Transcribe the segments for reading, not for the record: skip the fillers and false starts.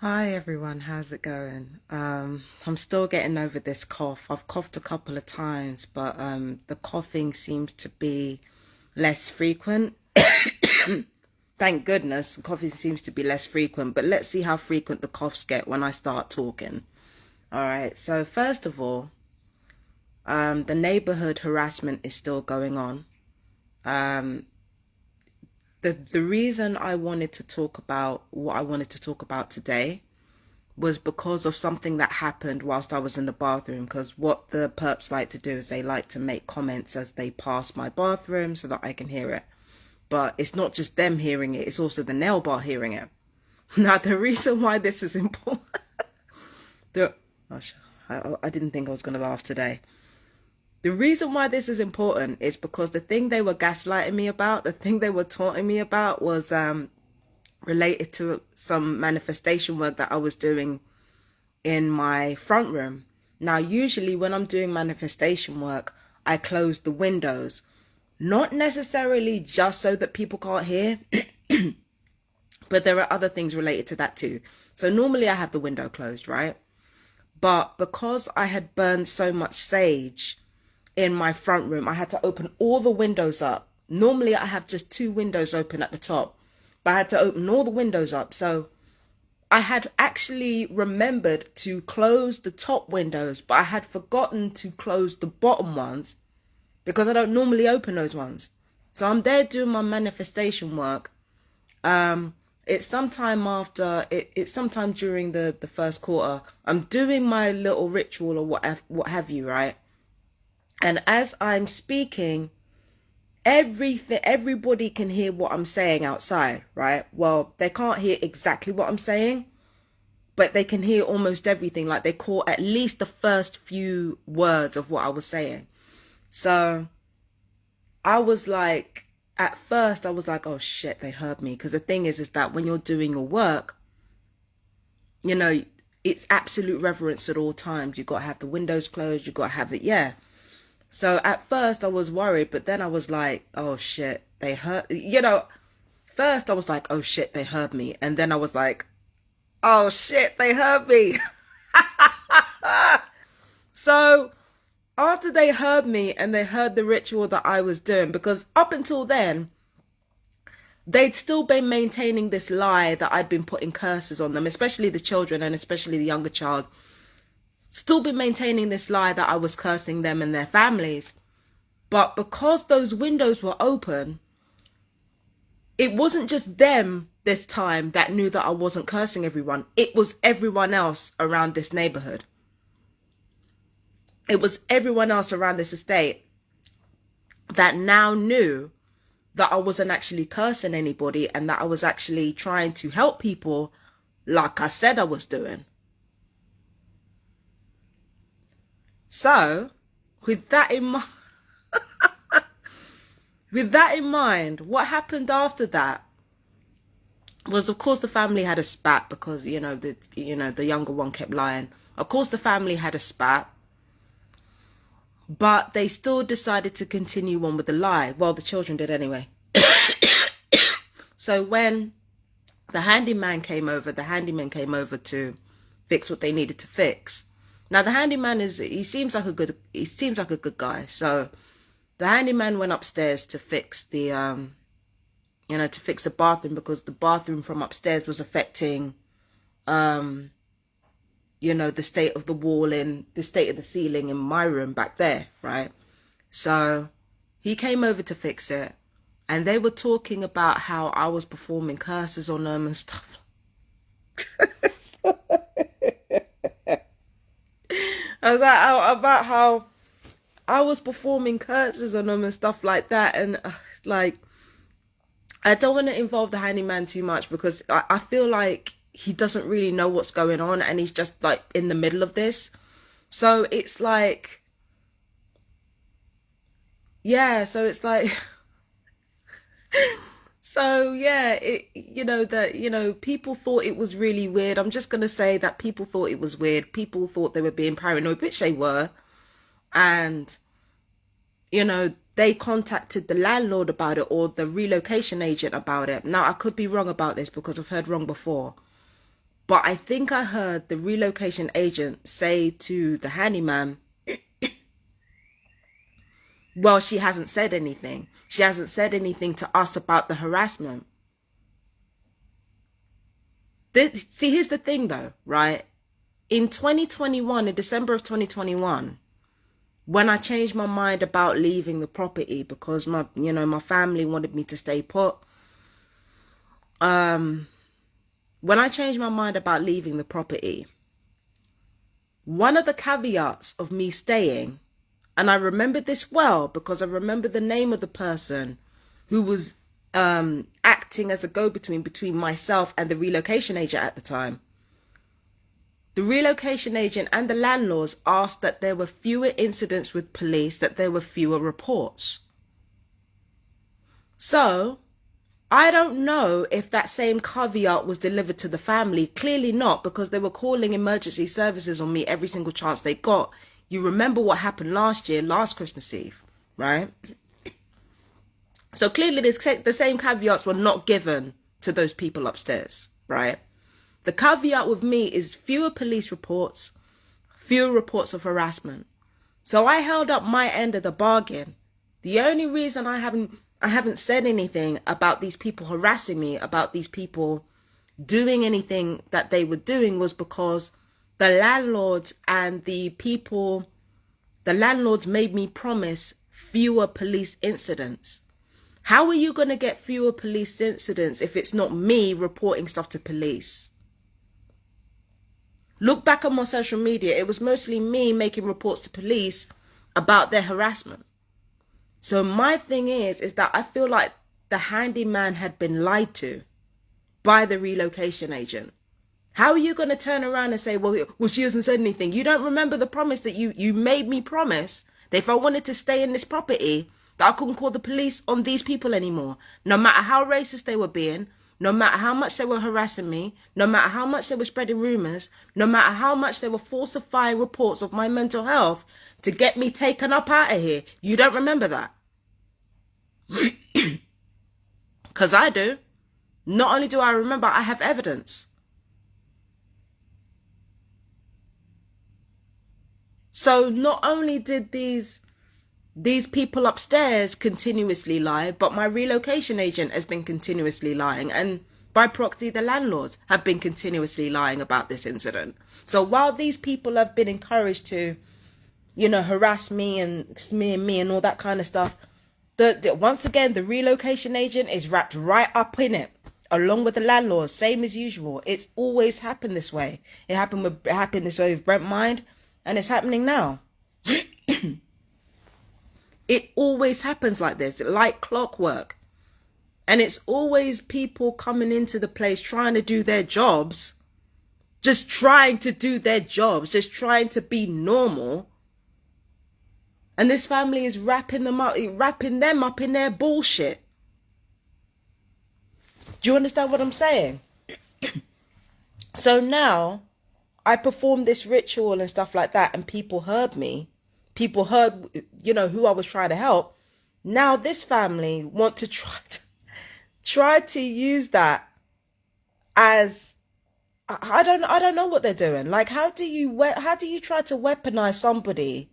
Hi everyone, how's it going? I'm still getting over this cough. I've coughed a couple of times, but the coughing seems to be less frequent. Thank goodness, coughing seems to be less frequent, but let's see how frequent the coughs get when I start talking. All right, so first of all, the neighborhood harassment is still going on. Um, the reason I wanted to talk about what I wanted to talk about today was because of something that happened whilst I was in the bathroom. Because what the perps like to do is they like to make comments as they pass my bathroom so that I can hear it. But it's not just them hearing it, it's also the nail bar hearing it. Now, the reason why this is important, the, I didn't think I was going to laugh today. The reason why this is important is because the thing they were gaslighting me about, the thing they were taunting me about was related to some manifestation work that I was doing in my front room. Now, usually when I'm doing manifestation work, I close the windows, not necessarily just so that people can't hear, but there are other things related to that too. So normally I have the window closed, right? But because I had burned so much sage in my front room, I had to open all the windows up. Normally I have just two windows open at the top, but I had to open all the windows up. So I had actually remembered to close the top windows, but I had forgotten to close the bottom ones because I don't normally open those ones. So I'm there doing my manifestation work. It's sometime after it's sometime during the first quarter. I'm doing my little ritual or what have you, right? And as I'm speaking, everybody can hear what I'm saying outside, right? Well, they can't hear exactly what I'm saying, but they can hear almost everything. Like they caught at least the first few words of what I was saying. So I was like, at first I was like, oh shit, they heard me. Because the thing is that when you're doing your work, you know, it's absolute reverence at all times. You got to have the windows closed. You got to have it. Yeah. So at first I was worried, but then I was like, oh shit, they heard, first I was like, oh shit, they heard me. And then I was like, oh shit, they heard me. So after they heard me and they heard the ritual that I was doing, because up until then, they'd still been maintaining this lie that I'd been putting curses on them, especially the children and especially the younger child, still been maintaining this lie that I was cursing them and their families. But because those windows were open, it wasn't just them this time that knew that I wasn't cursing everyone. It was everyone else around this neighborhood. It was everyone else around this estate that now knew that I wasn't actually cursing anybody and that I was actually trying to help people like I said I was doing. So, with that in mind, what happened after that was, of course, the family had a spat because the younger one kept lying. Of course, the family had a spat, but they still decided to continue on with the lie. Well, the children did anyway. So when the handyman came over to fix what they needed to fix. Now the handyman he seems like a good guy. So the handyman went upstairs to fix the bathroom because the bathroom from upstairs was affecting the state of the wall and the state of the ceiling in my room back there, right? So he came over to fix it, and they were talking about how I was performing curses on them and stuff. About how I was performing curses on them and stuff like that, and I don't want to involve the handyman too much because I feel like he doesn't really know what's going on and he's just like in the middle of this. So it's like, yeah, so it's like, so yeah, people thought it was really weird. I'm just going to say that people thought it was weird. People thought they were being paranoid, which they were. And, they contacted the landlord about it or the relocation agent about it. Now, I could be wrong about this because I've heard wrong before. But I think I heard the relocation agent say to the handyman, well, she hasn't said anything. She hasn't said anything to us about the harassment. See, here's the thing though, right? In 2021, in December of 2021, when I changed my mind about leaving the property because my family wanted me to stay put. When I changed my mind about leaving the property, one of the caveats of me staying, and I remember this well because I remember the name of the person who was acting as a go-between between myself and the relocation agent at the time. The relocation agent and the landlords asked that there were fewer incidents with police, that there were fewer reports. So, I don't know if that same caveat was delivered to the family. Clearly not, because they were calling emergency services on me every single chance they got. You remember what happened last year, last Christmas Eve, right? So clearly the same caveats were not given to those people upstairs, right? The caveat with me is fewer police reports, fewer reports of harassment. So I held up my end of the bargain. The only reason I haven't said anything about these people harassing me, about these people doing anything that they were doing, was because the landlords made me promise fewer police incidents. How are you going to get fewer police incidents if it's not me reporting stuff to police? Look back on my social media, it was mostly me making reports to police about their harassment. So my thing is that I feel like the handyman had been lied to by the relocation agent. How are you going to turn around and say, well, she hasn't said anything? You don't remember the promise that you made me promise that if I wanted to stay in this property, that I couldn't call the police on these people anymore. No matter how racist they were being, no matter how much they were harassing me, no matter how much they were spreading rumors, no matter how much they were falsifying reports of my mental health to get me taken up out of here. You don't remember that? Because I do. Not only do I remember, I have evidence. So not only did these people upstairs continuously lie, but my relocation agent has been continuously lying, and by proxy the landlords have been continuously lying about this incident. So while these people have been encouraged to, harass me and smear me and all that kind of stuff, once again the relocation agent is wrapped right up in it, along with the landlords, same as usual. It's always happened this way. It happened this way with Brent Mind, and it's happening now. It always happens like this, like clockwork. And it's always people coming into the place trying to do their jobs, just trying to do their jobs, just trying to be normal. And this family is wrapping them up in their bullshit. Do you understand what I'm saying? So now I performed this ritual and stuff like that, and people heard me. People heard, who I was trying to help. Now this family want to try to use that as, I don't know what they're doing. Like, how do you try to weaponize somebody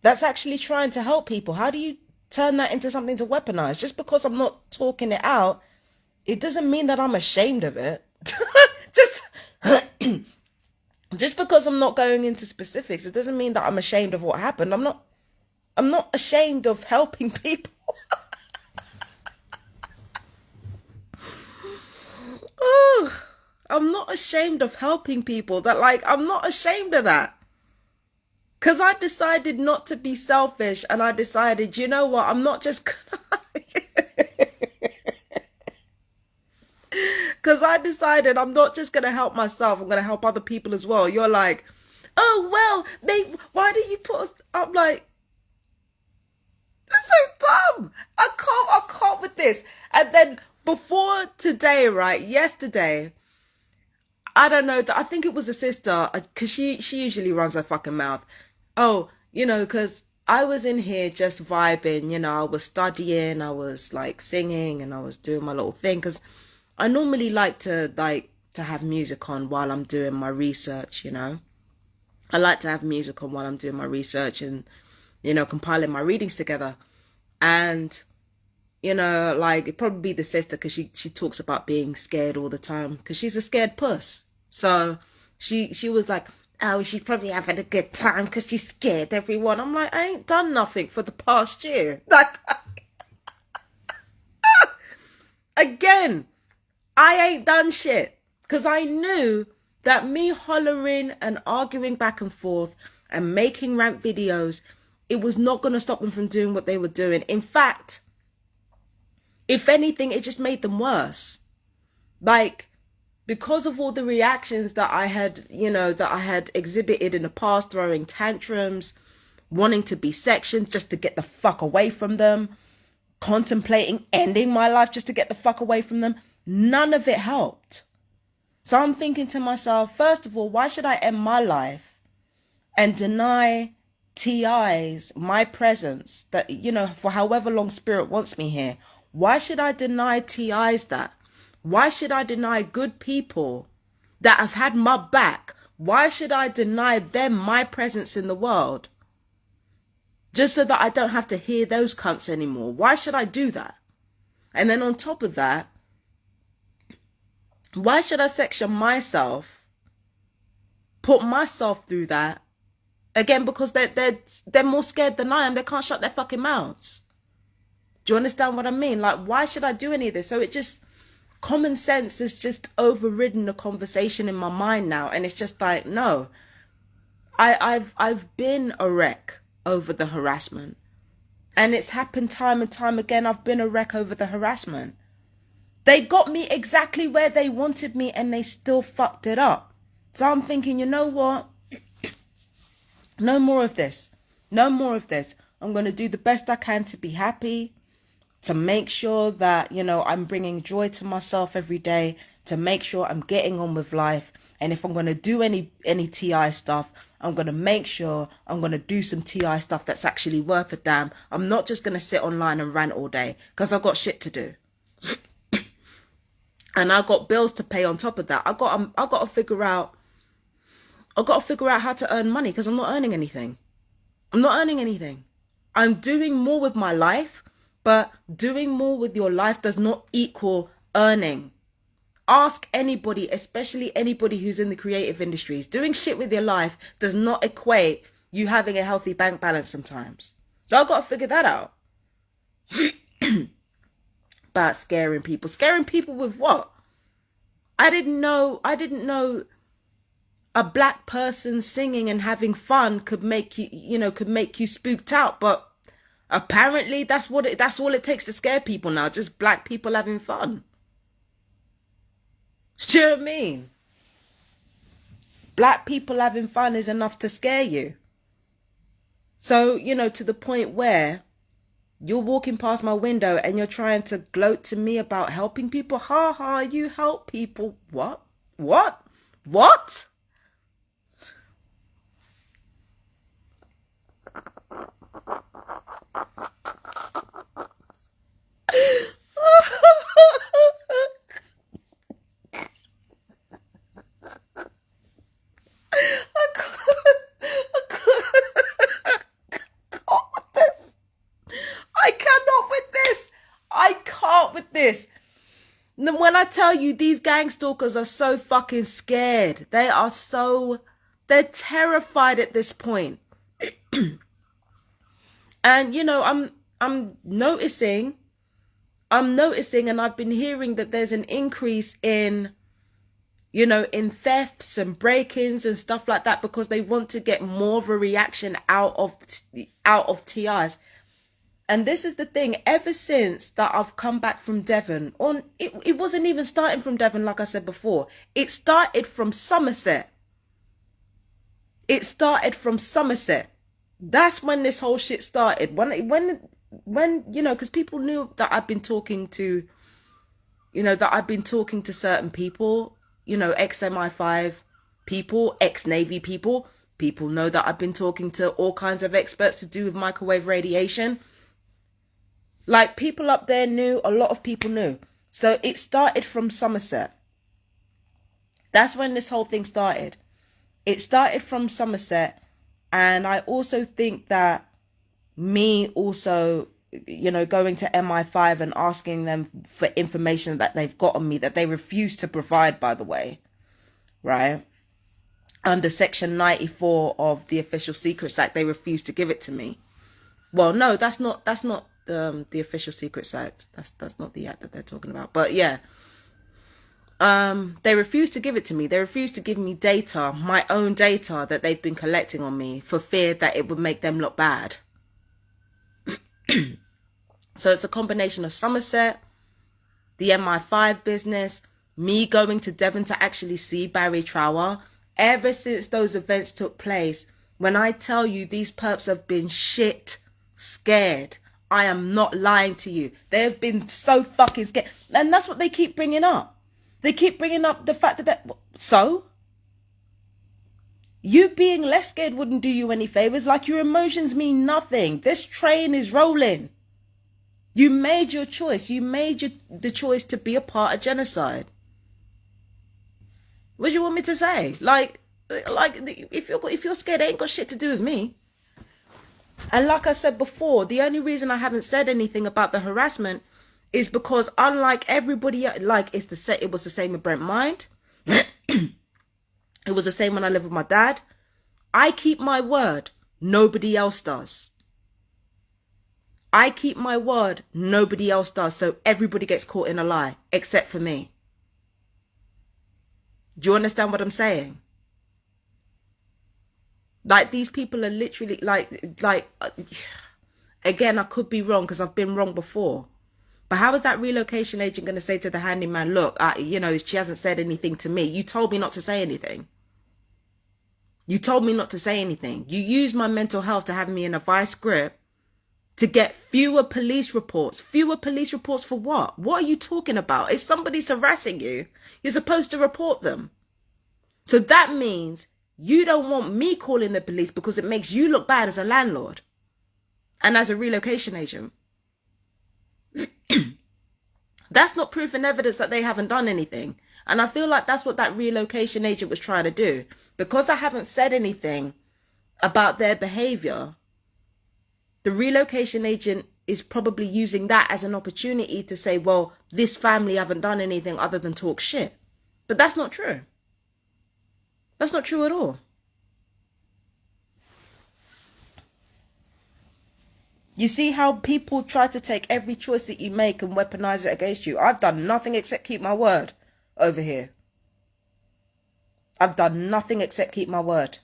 that's actually trying to help people? How do you turn that into something to weaponize? Just because I'm not talking it out, it doesn't mean that I'm ashamed of it. Just because I'm not going into specifics, it doesn't mean that I'm ashamed of what happened. I'm not ashamed of helping people. Oh, I'm not ashamed of helping people. I'm not ashamed of that. Because I decided not to be selfish, and I decided, you know what, I'm not just gonna... Because I decided I'm not just going to help myself, I'm going to help other people as well. You're like, oh, well, babe, why do you put us... I'm like, that's so dumb. I can't with this. And then before today, right, yesterday, I don't know, I think it was a sister, because she usually runs her fucking mouth. Oh, because I was in here just vibing, I was studying, I was like singing, and I was doing my little thing, because I normally like to to have music on while I'm doing my research, you know. I like to have music on while I'm doing my research and, you know, compiling my readings together. And, you know, like, it'd probably be the sister, because she talks about being scared all the time, because she's a scared puss. So she was like, oh, she's probably having a good time because she's scared everyone. I'm like, I ain't done nothing for the past year. Like, again, I ain't done shit, because I knew that me hollering and arguing back and forth and making rant videos, it was not going to stop them from doing what they were doing. In fact, if anything, it just made them worse. Like, because of all the reactions that I had, you know, that I had exhibited in the past, throwing tantrums, wanting to be sectioned just to get the fuck away from them, contemplating ending my life just to get the fuck away from them, none of it helped. So I'm thinking to myself, first of all, why should I end my life and deny TIs my presence that, you know, for however long spirit wants me here? Why should I deny TIs that? Why should I deny good people that have had my back? Why should I deny them my presence in the world? Just so that I don't have to hear those cunts anymore. Why should I do that? And then on top of that, why should I section myself, put myself through that? Again, because they're more scared than I am. They can't shut their fucking mouths. Do you understand what I mean? Like, why should I do any of this? So it just, common sense has just overridden the conversation in my mind now. And it's just like, no, I've been a wreck over the harassment. And it's happened time and time again. I've been a wreck over the harassment. They got me exactly where they wanted me and they still fucked it up. So I'm thinking, you know what? No more of this. No more of this. I'm going to do the best I can to be happy, to make sure that, you know, I'm bringing joy to myself every day, to make sure I'm getting on with life. And if I'm going to do any TI stuff, I'm going to make sure I'm going to do some TI stuff that's actually worth a damn. I'm not just going to sit online and rant all day, because I've got shit to do. And I got bills to pay on top of that. I got to figure out how to earn money, because I'm not earning anything. I'm not earning anything. I'm doing more with my life, but doing more with your life does not equal earning. Ask anybody, especially anybody who's in the creative industries. Doing shit with your life does not equate you having a healthy bank balance sometimes. So I've got to figure that out. About scaring people. Scaring people with what? I didn't know a black person singing and having fun could make you spooked out, but apparently that's all it takes to scare people now, just black people having fun. Do you know what I mean? Black people having fun is enough to scare you. So, you know, to the point where you're walking past my window and you're trying to gloat to me about helping people. Ha ha, you help people. What? What? What? When I tell you, these gang stalkers are so fucking scared. They're terrified at this point. And, you know, I'm noticing, and I've been hearing that there's an increase in, you know, in thefts and break-ins and stuff like that, because they want to get more of a reaction out of TIs. And this is the thing, ever since that I've come back from Devon, it wasn't even starting from Devon, like I said before. It started from Somerset. That's when this whole shit started. When you know, because people knew that I've been talking to, you know, certain people, you know, ex-MI5 people, ex-Navy people. People know that I've been talking to all kinds of experts to do with microwave radiation. Like, people up there knew, a lot of people knew. So it started from Somerset. That's when this whole thing started. It started from Somerset. And I also think that me also, you know, going to MI5 and asking them for information that they've got on me that they refuse to provide, by the way, right? Under Section 94 of the Official Secrets Act, they refuse to give it to me. Well, no, that's not the Official Secrets Act. That's not the act that they're talking about. But yeah, they refuse to give it to me. They refuse to give me data, my own data that they've been collecting on me, for fear that it would make them look bad. So it's a combination of Somerset, the MI5 business, me going to Devon to actually see Barry Trower. Ever since those events took place, when I tell you these perps have been shit scared, I am not lying to you. They have been so fucking scared. And that's what they keep bringing up. They keep bringing up the fact that so? You being less scared wouldn't do you any favors. Like, your emotions mean nothing. This train is rolling. You made your choice. You made the choice to be a part of genocide. What do you want me to say? Like if you're scared, it ain't got shit to do with me. And like I said before, the only reason I haven't said anything about the harassment is because, unlike everybody, like it was the same with Brent Mind. It was the same when I lived with my dad. I keep my word. Nobody else does. I keep my word. Nobody else does. So everybody gets caught in a lie, except for me. Do you understand what I'm saying? Like, these people are literally again, I could be wrong because I've been wrong before. But how is that relocation agent going to say to the handyman, look, you know, she hasn't said anything to me. You told me not to say anything. You told me not to say anything. You used my mental health to have me in a vice grip to get fewer police reports. Fewer police reports for what? What are you talking about? If somebody's harassing you, you're supposed to report them. So that means you don't want me calling the police because it makes you look bad as a landlord and as a relocation agent. That's not proof and evidence that they haven't done anything. And I feel like that's what that relocation agent was trying to do. Because I haven't said anything about their behavior, the relocation agent is probably using that as an opportunity to say, well, this family haven't done anything other than talk shit. But that's not true. That's not true at all. You see how people try to take every choice that you make and weaponize it against you? I've done nothing except keep my word over here. I've done nothing except keep my word.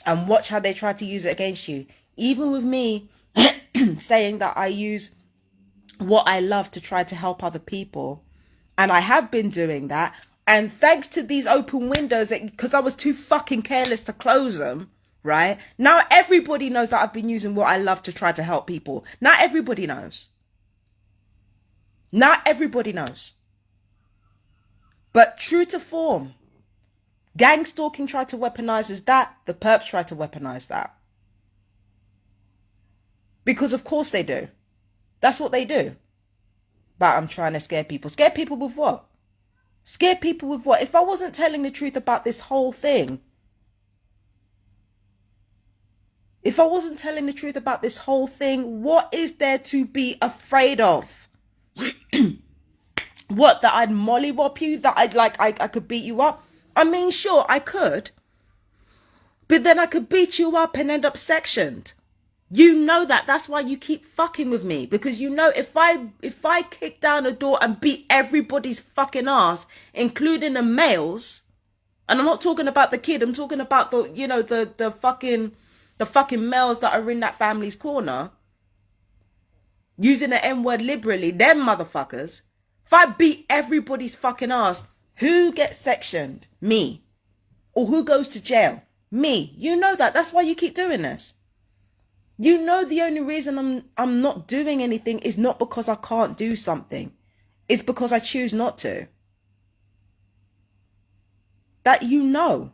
And watch how they try to use it against you. Even with me saying that I use what I love to try to help other people. And I have been doing that. And thanks to these open windows, because I was too fucking careless to close them, right? Now everybody knows that I've been using what I love to try to help people. Now everybody knows. Now everybody knows. But true to form, gang stalking tried to weaponize as that. The perps tried to weaponize that. Because of course they do. That's what they do. But I'm trying to scare people. Scare people with what? Scare people with what? If I wasn't telling the truth about this whole thing, what is there to be afraid of? What, that I'd mollywop you? That I could beat you up? I mean, sure, I could. But then I could beat you up and end up sectioned. You know that. That's why you keep fucking with me. Because you know if I kick down a door and beat everybody's fucking ass, including the males, and I'm not talking about the kid, I'm talking about the, you know, the fucking males that are in that family's corner, using the N-word liberally, them motherfuckers. If I beat everybody's fucking ass, who gets sectioned? Me. Or who goes to jail? Me. You know that. That's why you keep doing this. You know the only reason I'm not doing anything is not because I can't do something. It's because I choose not to. That you know.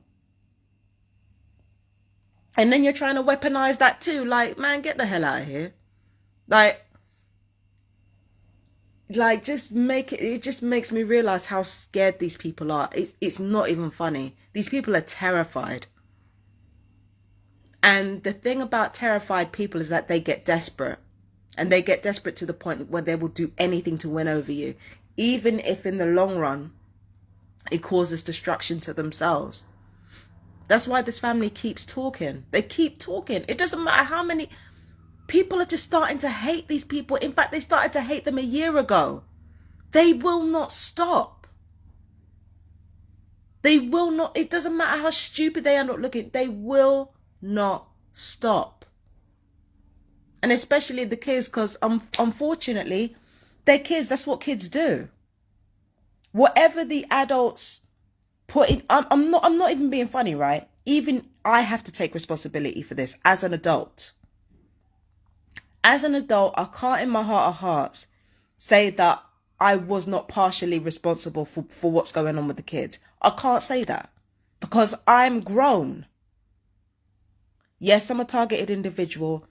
And then you're trying to weaponize that too. Like, man, get the hell out of here. Like, like, just make it, it just makes me realize how scared these people are. It's not even funny. These people are terrified. And the thing about terrified people is that they get desperate. And they get desperate to the point where they will do anything to win over you, even if in the long run it causes destruction to themselves. That's why this family keeps talking. They keep talking. It doesn't matter how many people are just starting to hate these people. In fact, they started to hate them a year ago. They will not stop. They will not. It doesn't matter how stupid they are not looking. They will not stop. And especially the kids, because unfortunately, they're kids. That's what kids do. Whatever the adults put in, I'm not even being funny, right? Even I have to take responsibility for this as an adult. As an adult, I can't in my heart of hearts say that I was not partially responsible for what's going on with the kids. I can't say that because I'm grown. Yes, I'm a targeted individual.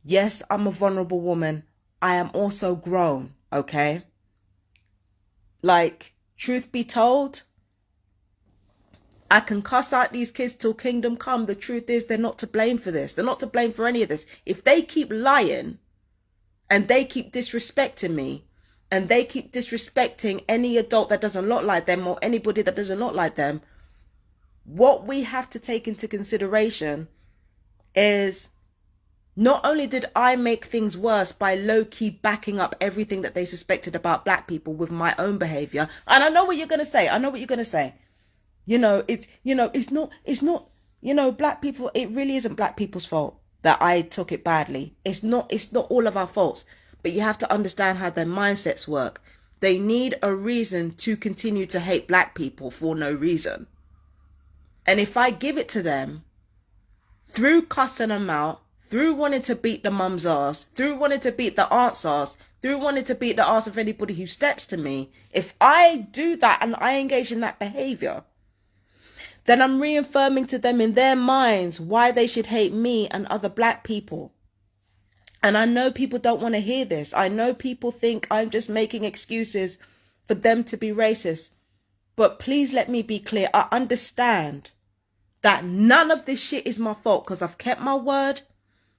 Yes, I'm a vulnerable woman. I am also grown, okay? Like, truth be told, I can cuss out these kids till kingdom come. The truth is they're not to blame for this. They're not to blame for any of this. If they keep lying and they keep disrespecting me and they keep disrespecting any adult that doesn't look like them or anybody that doesn't look like them, what we have to take into consideration is not only did I make things worse by low-key backing up everything that they suspected about black people with my own behavior. And I know what you're going to say. I know what you're going to say. It's not, black people, it really isn't black people's fault that I took it badly. It's not all of our faults, but you have to understand how their mindsets work. They need a reason to continue to hate black people for no reason. And if I give it to them through cussing them out, through wanting to beat the mum's ass, through wanting to beat the aunt's ass, through wanting to beat the ass of anybody who steps to me, if I do that and I engage in that behavior, then I'm reaffirming to them in their minds why they should hate me and other black people. And I know people don't want to hear this. I know people think I'm just making excuses for them to be racist. But please let me be clear. I understand that none of this shit is my fault because I've kept my word.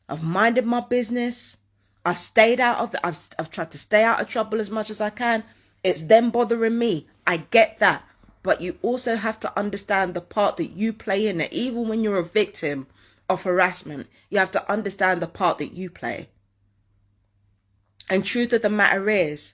I've minded my business. I've stayed out of I've tried to stay out of trouble as much as I can. It's them bothering me. I get that. But you also have to understand the part that you play in it. Even when you're a victim of harassment, you have to understand the part that you play. And truth of the matter is,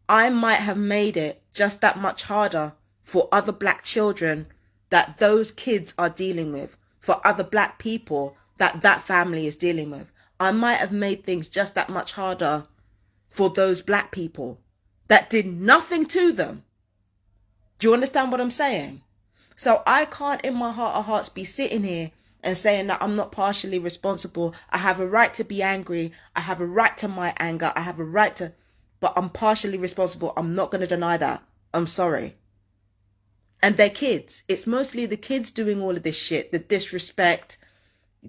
I might have made it just that much harder for other black children that those kids are dealing with, for other black people that family is dealing with. I might have made things just that much harder for those black people that did nothing to them. Do you understand what I'm saying? So I can't in my heart of hearts be sitting here and saying that I'm not partially responsible. I have a right to be angry. I have a right to my anger. I have a right to, but I'm partially responsible. I'm not going to deny that. I'm sorry. And they're kids. It's mostly the kids doing all of this shit, the disrespect,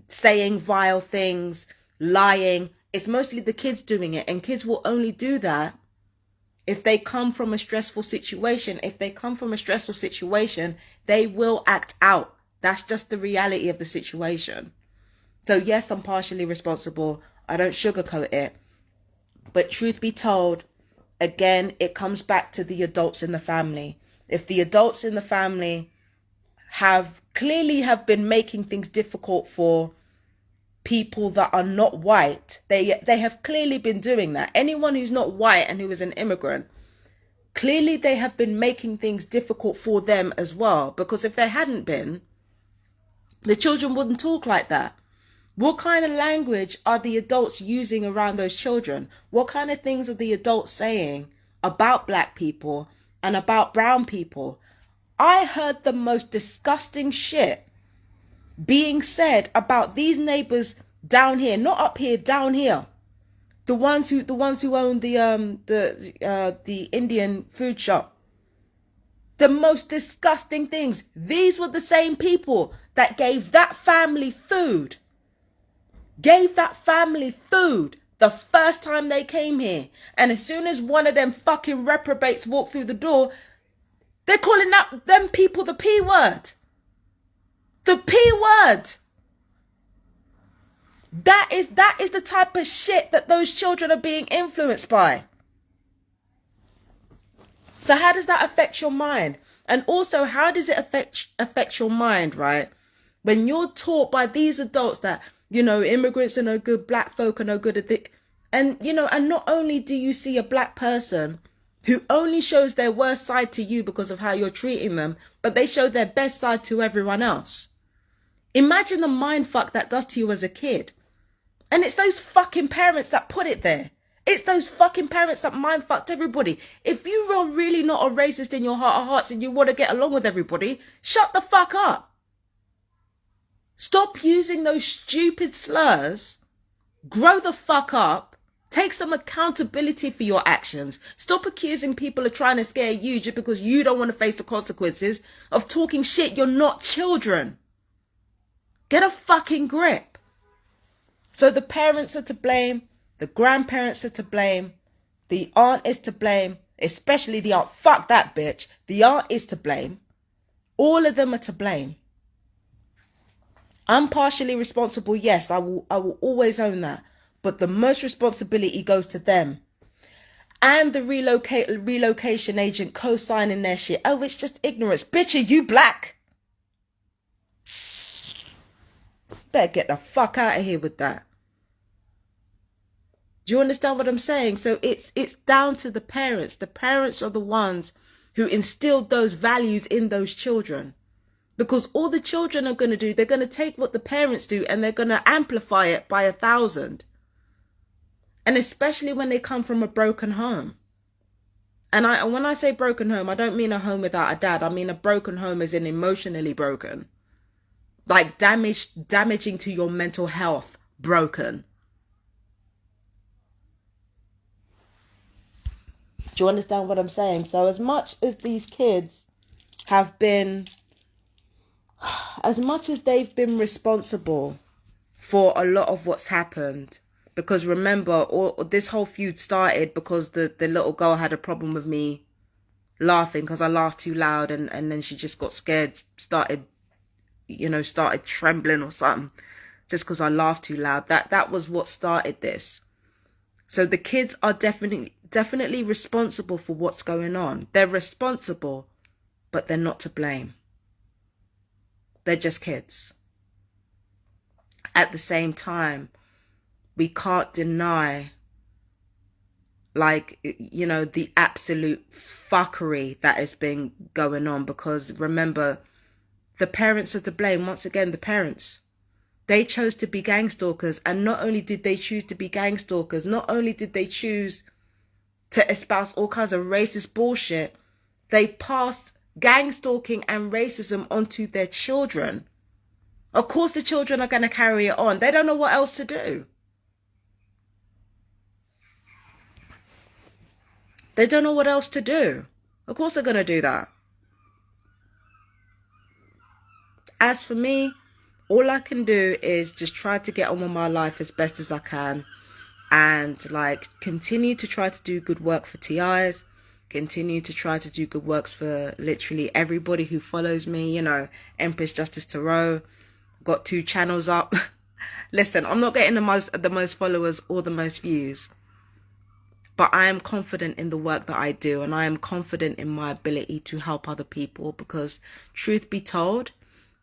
saying vile things, lying. It's mostly the kids doing it. And kids will only do that if they come from a stressful situation. If they come from a stressful situation, they will act out. That's just the reality of the situation. So yes, I'm partially responsible. I don't sugarcoat it. But truth be told, again, it comes back to the adults in the family. If the adults in the family have been making things difficult for people that are not white, they have clearly been doing that. Anyone who's not white and who is an immigrant, clearly they have been making things difficult for them as well. Because if they hadn't been, the children wouldn't talk like that. What kind of language are the adults using around those children? What kind of things are the adults saying about black people and about brown people? I heard the most disgusting shit being said about these neighbors down here, not up here, down here. The ones who own the Indian food shop. The most disgusting things. These were the same people that gave that family food. Gave that family food The first time they came here. And as soon as one of them fucking reprobates walked through the door, they're calling out them people the P word. The P word. That is the type of shit that those children are being influenced by. So how does that affect your mind? And also, how does it affect your mind, right? When you're taught by these adults that, you know, immigrants are no good, black folk are no good at it. And, you know, and not only do you see a black person who only shows their worst side to you because of how you're treating them, but they show their best side to everyone else. Imagine the mind fuck that does to you as a kid. And it's those fucking parents that put it there. It's those fucking parents that mind fucked everybody. If you are really not a racist in your heart of hearts and you want to get along with everybody, shut the fuck up. Stop using those stupid slurs. Grow the fuck up. Take some accountability for your actions. Stop accusing people of trying to scare you just because you don't want to face the consequences of talking shit. You're not children. Get a fucking grip. So the parents are to blame. The grandparents are to blame. The aunt is to blame. Especially the aunt. Fuck that bitch. The aunt is to blame. All of them are to blame. I'm partially responsible. Yes, I will always own that. But the most responsibility goes to them. And the relocation agent co-signing their shit. Oh, it's just ignorance. Bitch, are you black? Better get the fuck out of here with that. Do you understand what I'm saying? So it's down to the parents. The parents are the ones who instilled those values in those children. Because all the children are going to do, they're going to take what the parents do and they're going to amplify it by 1,000. And especially when they come from a broken home. And when I say broken home, I don't mean a home without a dad. I mean a broken home as in emotionally broken. Like damaging to your mental health, broken. Do you understand what I'm saying? So as much as these kids have been, as much as they've been responsible for a lot of what's happened, because remember, this whole feud started because the little girl had a problem with me laughing because I laughed too loud, and then she just got scared, started trembling or something just because I laughed too loud. That was what started this. So the kids are definitely responsible for what's going on. They're responsible, but they're not to blame. They're just kids. At the same time, we can't deny, like, you know, the absolute fuckery that has been going on. Because remember, the parents are to blame. Once again, the parents. They chose to be gang stalkers. And not only did they choose to be gang stalkers, not only did they choose to espouse all kinds of racist bullshit, they passed gang stalking and racism onto their children. Of course the children are going to carry it on. They don't know what else to do. They don't know what else to do. Of course they're going to do that. As for me, all I can do is just try to get on with my life as best as I can. And like continue to try to do good work for TIs. Continue to try to do good works for literally everybody who follows me. You know, Empress Justice Tarot. Got 2 channels up. Listen, I'm not getting the most followers or the most views. But I am confident in the work that I do. And I am confident in my ability to help other people. Because truth be told,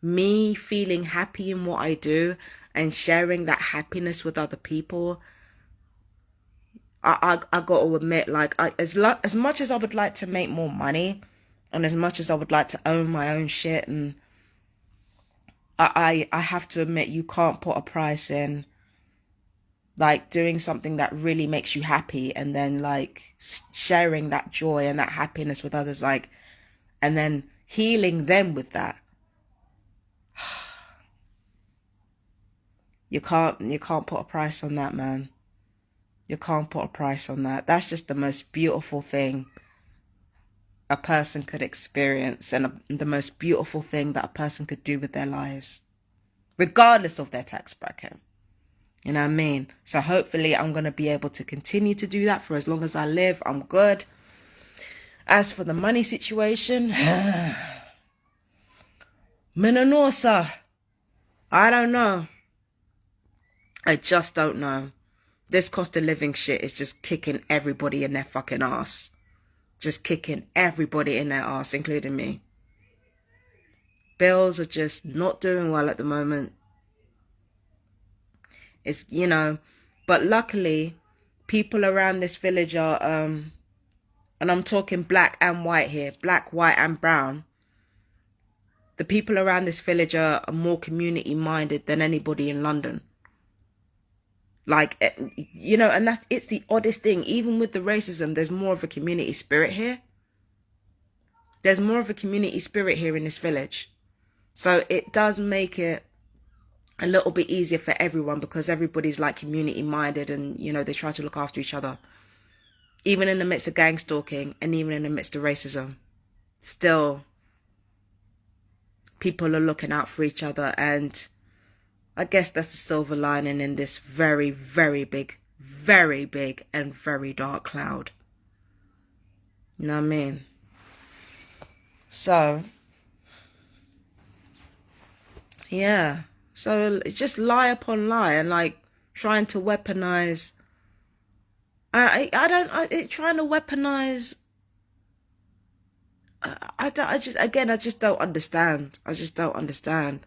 me feeling happy in what I do and sharing that happiness with other people, I got to admit, like, as much as I would like to make more money, and as much as I would like to own my own shit, and I have to admit, you can't put a price in like doing something that really makes you happy and then like sharing that joy and that happiness with others, like, and then healing them with that. You can't put a price on that, man. You can't put a price on that. That's just the most beautiful thing a person could experience, and the most beautiful thing that a person could do with their lives, regardless of their tax bracket. You know what I mean? So hopefully I'm going to be able to continue to do that for as long as I live. I'm good. As for the money situation, Minanosa, I don't know. I just don't know. This cost of living shit is just kicking everybody in their fucking ass. Just kicking everybody in their ass, including me. Bills are just not doing well at the moment. It's, you know, but luckily people around this village are, and I'm talking black and white here, black, white and brown. The people around this village are more community minded than anybody in London. Like, you know, and it's the oddest thing. Even with the racism, there's more of a community spirit here. There's more of a community spirit here in this village. So it does make it a little bit easier for everyone because everybody's like community minded and, you know, they try to look after each other. Even in the midst of gang stalking and even in the midst of racism, still people are looking out for each other. And I guess that's the silver lining in this very, very big and very dark cloud. You know what I mean? So, yeah. So it's just lie upon lie and like trying to weaponize. Trying to weaponize. I just don't understand. I just don't understand.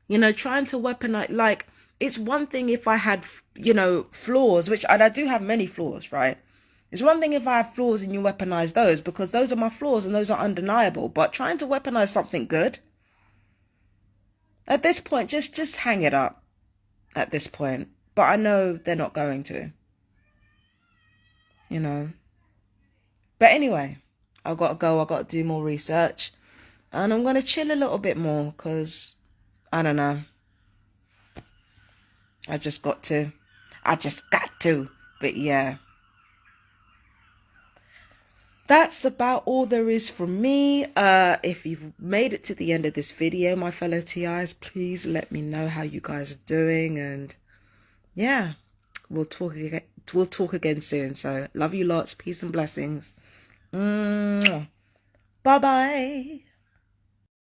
You know, trying to weaponize, like, it's one thing if I had, you know, flaws, which I do have many flaws, right? It's one thing if I have flaws and you weaponize those because those are my flaws and those are undeniable. But trying to weaponize something good, at this point, just hang it up at this point. But I know they're not going to, you know. But anyway, I've got to go. I've got to do more research. And I'm going to chill a little bit more because, I don't know. I just got to. But yeah. That's about all there is from me. If you've made it to the end of this video, my fellow TIs, please let me know how you guys are doing. And yeah, we'll talk again soon. So love you lots. Peace and blessings. Bye-bye.